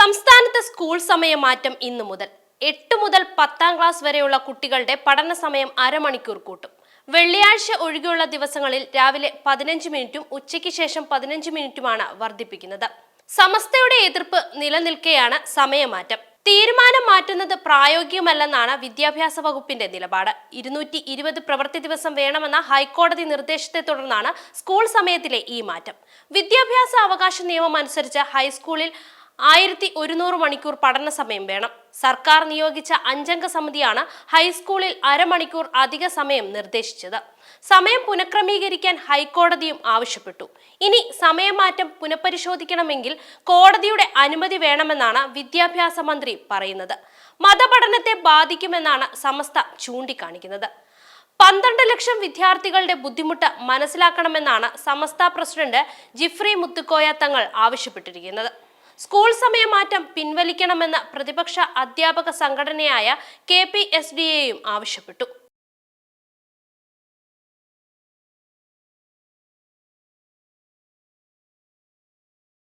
സംസ്ഥാനത്ത് സ്കൂൾ സമയമാറ്റം ഇന്നു മുതൽ 8 മുതൽ 10ാം ക്ലാസ് വരെയുള്ള കുട്ടികളുടെ പഠന സമയം അരമണിക്കൂർ കൂട്ടും. വെള്ളിയാഴ്ച ഒഴികെയുള്ള ദിവസങ്ങളിൽ രാവിലെ 15 മിനിറ്റും ഉച്ചയ്ക്ക് ശേഷം 15 മിനിറ്റുമാണ് വർദ്ധിപ്പിക്കുന്നത്. സമസ്തയുടെ എതിർപ്പ് നിലനിൽക്കെയാണ് സമയമാറ്റം. തീരുമാനം മാറ്റുന്നത് പ്രായോഗികമല്ലെന്നാണ് വിദ്യാഭ്യാസ വകുപ്പിന്റെ നിലപാട്. 220 പ്രവൃത്തി ദിവസം വേണമെന്ന ഹൈക്കോടതി നിർദ്ദേശത്തെ തുടർന്നാണ് സ്കൂൾ സമയത്തിലെ ഈ മാറ്റം. വിദ്യാഭ്യാസ അവകാശ നിയമം അനുസരിച്ച് ഹൈസ്കൂളിൽ 1100 മണിക്കൂർ പഠന സമയം വേണം. സർക്കാർ നിയോഗിച്ച 5 അംഗ സമിതിയാണ് ഹൈസ്കൂളിൽ അരമണിക്കൂർ അധിക സമയം നിർദ്ദേശിച്ചത്. സമയം പുനഃക്രമീകരിക്കാൻ ഹൈക്കോടതിയും ആവശ്യപ്പെട്ടു. ഇനി സമയമാറ്റം പുനഃപരിശോധിക്കണമെങ്കിൽ കോടതിയുടെ അനുമതി വേണമെന്നാണ് വിദ്യാഭ്യാസ മന്ത്രി പറയുന്നത്. മതപഠനത്തെ ബാധിക്കുമെന്നാണ് സമസ്ത ചൂണ്ടിക്കാണിക്കുന്നത്. 12 ലക്ഷം വിദ്യാർത്ഥികളുടെ ബുദ്ധിമുട്ട് മനസ്സിലാക്കണമെന്നാണ് സമസ്ത പ്രസിഡന്റ് ജിഫ്രി മുത്തുക്കോയ തങ്ങൾ ആവശ്യപ്പെട്ടിരിക്കുന്നത്. സ്കൂൾ സമയമാറ്റം പിൻവലിക്കണമെന്ന് പ്രതിപക്ഷ അധ്യാപക സംഘടനയായ KPSDA ആവശ്യപ്പെട്ടു.